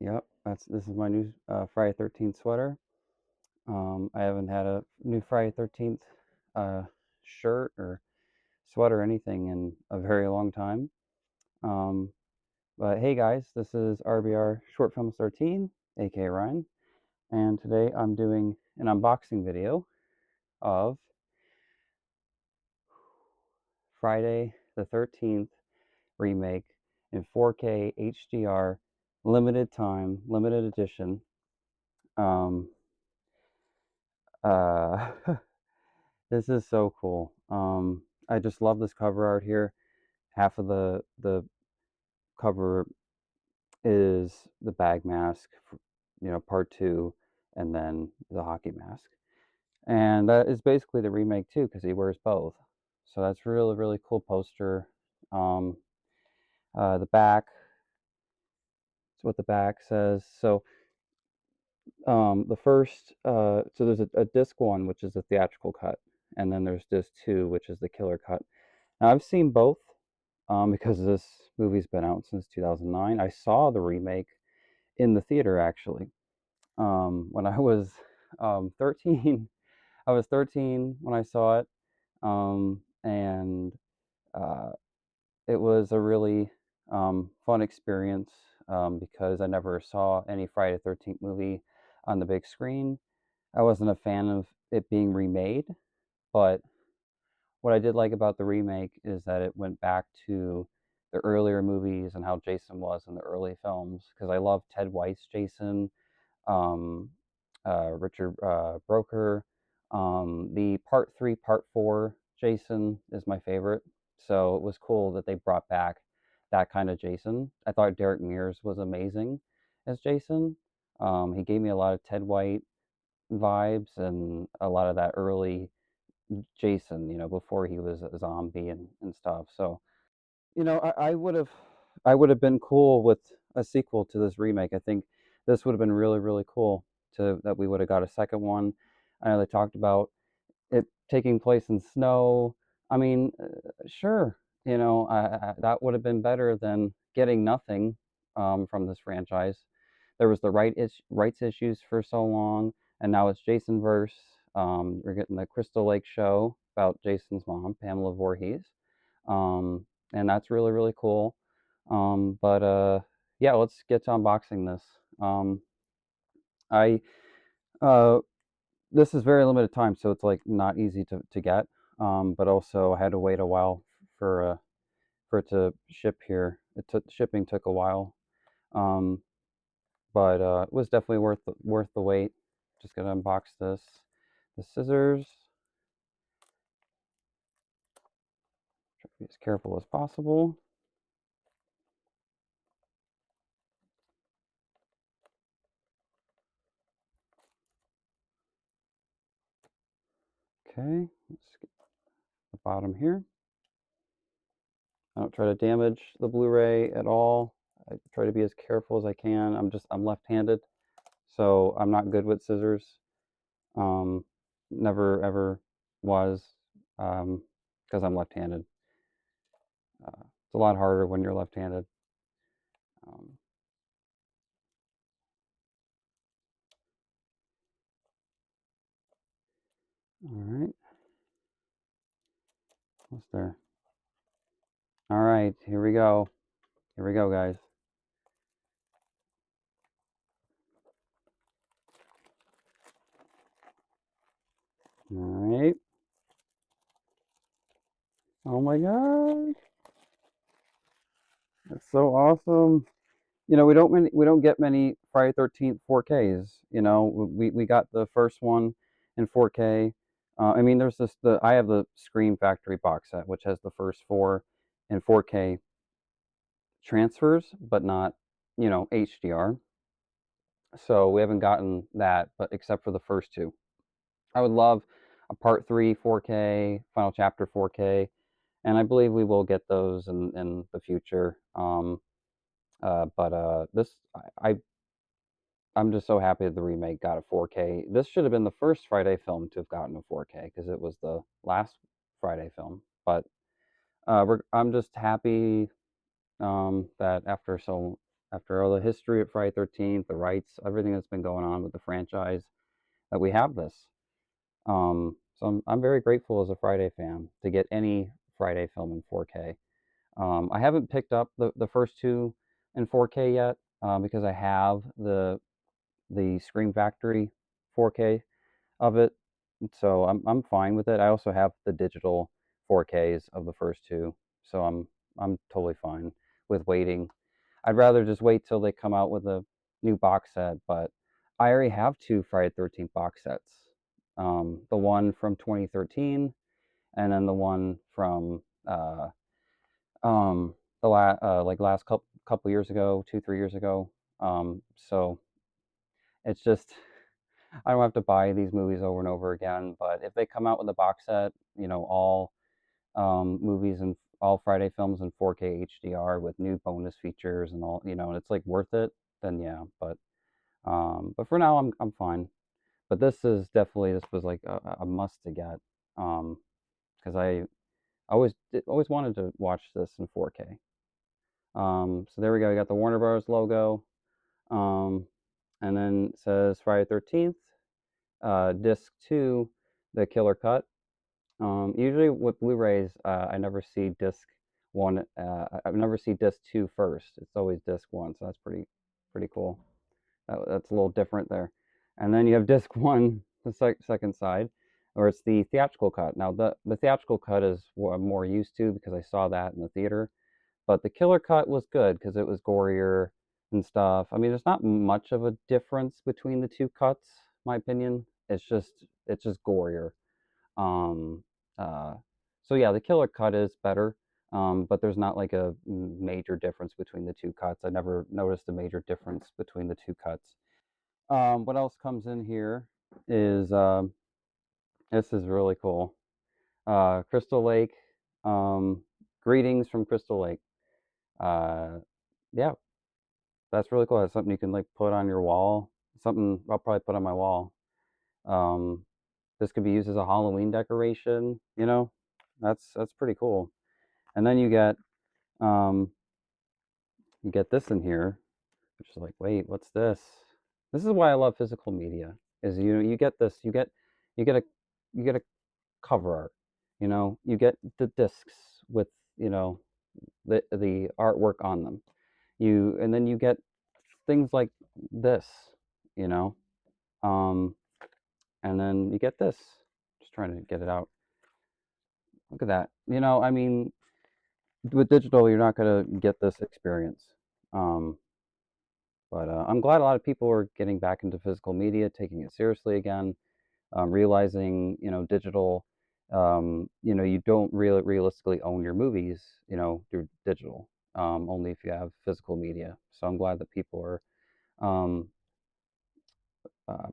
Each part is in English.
Yep, this is my new Friday 13th sweater. I haven't had a new Friday 13th uh, shirt or sweater or anything in a very long time. Um, but hey guys, this is RBR Short Films 13, aka Ryan, and today I'm doing an unboxing video of Friday the 13th remake in 4K HDR, limited time, limited edition. Um, uh, This is so cool. I just love this cover art here. Half of the cover is the bag mask, part two, and then the hockey mask. And that is basically the remake too, because he wears both. So that's really, really cool poster. Um, the back, is what the back says. So the first, so there's a disc one, which is the theatrical cut, and then there's disc two, which is the killer cut. Now I've seen both. Because this movie's been out since 2009. I saw the remake in the theater actually. When I was 13, I was 13 when I saw it, and uh, it was a really fun experience because I never saw any Friday the 13th movie on the big screen. I wasn't a fan of it being remade, but what I did like about the remake is that it went back to the earlier movies and how Jason was in the early films. Because I love Ted White's Jason, um, Richard Broker. The part three, part four Jason is my favorite. So it was cool that they brought back that kind of Jason. I thought Derek Mears was amazing as Jason. He gave me a lot of Ted White vibes and a lot of that early Jason, before he was a zombie and stuff. So, I would have been cool with a sequel to this remake. I think this would have been really, really cool to that we would have got a second one. I know they talked about it taking place in snow. I mean, sure, that would have been better than getting nothing from this franchise. There was the rights issues for so long, and now it's Jason verse. We're getting the Crystal Lake show about Jason's mom, Pamela Voorhees, um, and that's really, really cool. But yeah, let's get to unboxing this. I uh, this is very limited time, so it's like not easy to get. But also I had to wait a while for it to ship here. Shipping took a while. Um, but it was definitely worth the wait. Just gonna unbox this. The scissors. Try to be as careful as possible. Okay, let's get the bottom here. I don't try to damage the Blu-ray at all. I try to be as careful as I can. I'm left-handed, so I'm not good with scissors. Um, Never ever was, because I'm left-handed. It's a lot harder when you're left-handed. Um, all right, what's there? All right, here we go. Here we go, guys. All right. Oh my God, that's so awesome. We don't get many Friday 13th 4Ks. We got the first one in 4K. I mean, there's I have the Scream Factory box set, which has the first four in 4K transfers, but not, HDR. So we haven't gotten that, but except for the first two. I would love a part three 4K, final chapter 4K, and I believe we will get those in the future. But this, I'm just so happy that the remake got a 4K. This should have been the first Friday film to have gotten a 4K because it was the last Friday film. But I'm just happy that after after all the history of Friday 13th, the rights, everything that's been going on with the franchise, that we have this. So I'm very grateful as a Friday fan to get any Friday film in 4K. I haven't picked up the first two in 4K yet, because I have the Scream Factory 4K of it, so I'm fine with it. I also have the digital 4Ks of the first two, so I'm totally fine with waiting. I'd rather just wait till they come out with a new box set, but I already have two Friday 13th box sets. The one from 2013, and then the one from like last couple years ago, 2 3 years ago. So it's just I don't have to buy these movies over and over again. But if they come out with a box set, all movies and all Friday films in 4K HDR with new bonus features and all, and it's like worth it, then yeah. But for now, I'm fine. But this was like a must to get, because I always wanted to watch this in 4K. So there we go. We got the Warner Bros. Logo, um, and then it says Friday 13th, disc two, the killer cut. Usually with Blu-rays, I never see disc one. I never see disc two first. It's always disc one, so that's pretty cool. That's a little different there. And then you have disc one, the second side, or it's the theatrical cut. Now the theatrical cut is what I'm more used to because I saw that in the theater. But the killer cut was good because it was gorier and stuff. I mean, there's not much of a difference between the two cuts, my opinion. It's just gorier. Um, uh, so yeah, the killer cut is better, but there's not like a major difference between the two cuts. I never noticed a major difference between the two cuts. What else comes in here is this is really cool. Crystal Lake. Greetings from Crystal Lake. Uh, yeah, that's really cool. That's something you can like put on your wall. Something I'll probably put on my wall. Um, this could be used as a Halloween decoration. That's pretty cool. And then um, you get this in here, which is like, wait, what's this? This is why I love physical media. Is you get this, you get a you get a cover art. You get the discs with the artwork on them. And then you get things like this, you know, um, and then you get this. Just trying to get it out. Look at that. I mean, with digital, you're not gonna get this experience. Um, but I'm glad a lot of people are getting back into physical media, taking it seriously again, realizing digital. You don't realistically own your movies, through digital. Only if you have physical media. So I'm glad that people are um,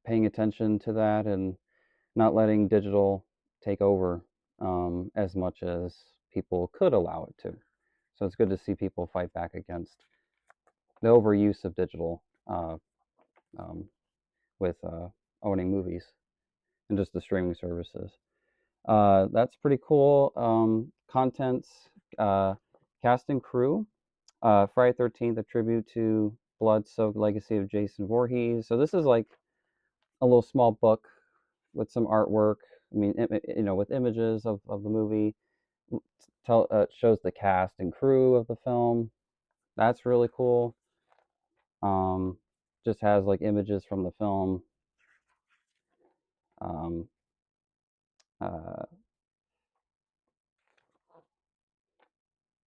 paying attention to that and not letting digital take over as much as people could allow it to. So it's good to see people fight back against the overuse of digital, um, with owning movies and just the streaming services. That's pretty cool. Contents, uh, cast and crew. Friday 13th, a tribute to blood-soaked legacy of Jason Voorhees. So this is like a little small book with some artwork. I mean, with images of the movie. Shows the cast and crew of the film. That's really cool. Um, just has like images from the film. Um, uh,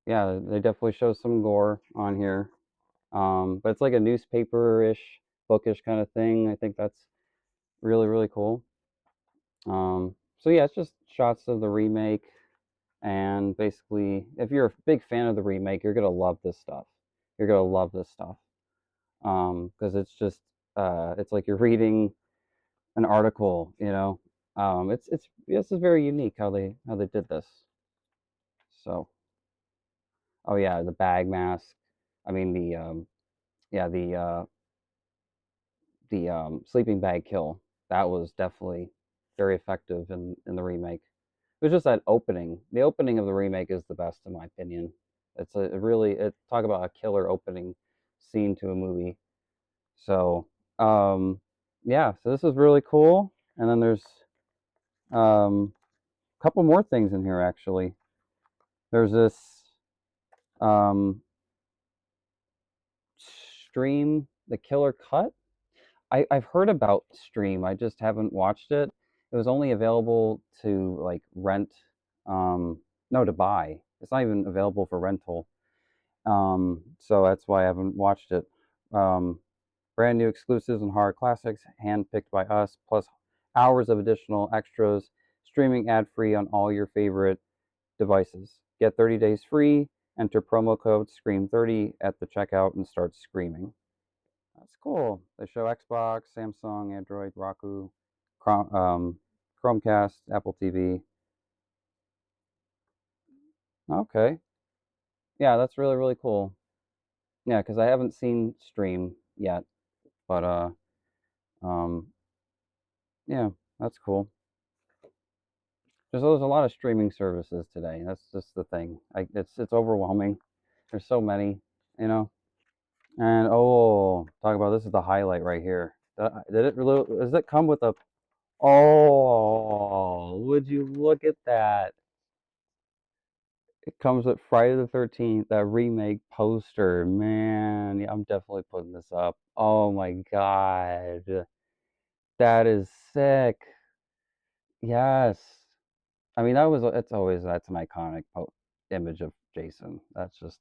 yeah, they definitely show some gore on here. But it's like a newspaper-ish, bookish kind of thing. I think that's really, really cool. So yeah, it's just shots of the remake, and basically, if you're a big fan of the remake, you're gonna love this stuff. You're gonna love this stuff, because it's like you're reading an article. It's this is very unique how they did this. So, oh yeah, the bag mask. I mean yeah, the sleeping bag kill. That was definitely very effective in the remake. It was just that opening. The opening of the remake is the best in my opinion. It's a really talk about a killer opening scene to a movie. So, yeah, so this is really cool. And then there's a couple more things in here actually. There's this um, Stream the Killer Cut. I've heard about Stream. I just haven't watched it. It was only available to like rent, no, to buy. It's not even available for rental. So that's why I haven't watched it. Um, Brand new exclusives and horror classics, handpicked by us, plus hours of additional extras, streaming ad free on all your favorite devices. Get 30 days free. Enter promo code Scream30 at the checkout and start screaming. That's cool. They show Xbox, Samsung, Android, Roku, Chromecast, Apple TV. Okay. Yeah, that's really, really cool. Yeah, because I haven't seen Stream yet, but um, yeah, that's cool. There's a lot of streaming services today. That's just the thing. It's overwhelming. There's so many, you know. And oh, talk about this is the highlight right here. Did it really? Does it come with a? Oh, would you look at that? It comes with Friday the 13th, that remake poster. Man, yeah, I'm definitely putting this up. Oh my God, that is sick. Yes. I mean, that's an iconic image of Jason. That's just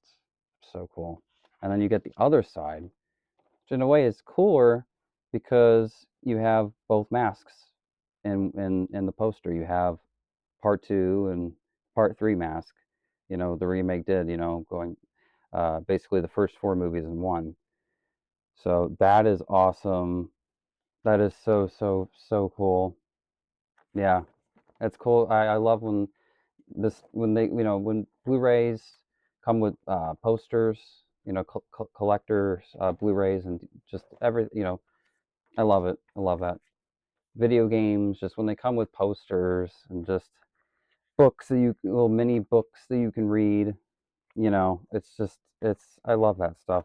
so cool. And then you get the other side, which in a way is cooler because you have both masks in the poster. You have part two and part three mask. The remake did. Going basically the first four movies in one. So that is awesome. That is so so so cool. Yeah, that's cool. I love when they when Blu-rays come with posters, collectors Blu-rays and just every I love it. I love that. Video games, just when they come with posters and just books that you little mini books that you can read, it's I love that stuff.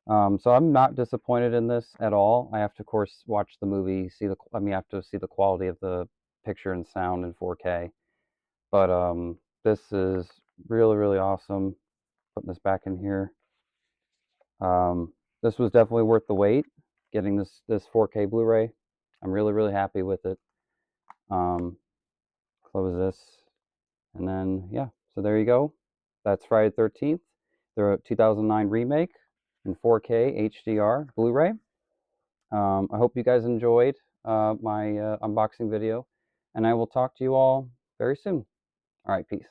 So I'm not disappointed in this at all. I have to, of course, watch the movie, I have to see the quality of the picture and sound in 4K. But this is really, really awesome. Putting this back in here. This was definitely worth the wait. Getting this 4K Blu-ray. I'm really, really happy with it. Um, Close this, and then yeah. So there you go. That's Friday the 13th. The 2009 remake in 4K HDR Blu-ray. I hope you guys enjoyed my unboxing video, and I will talk to you all very soon. All right, peace.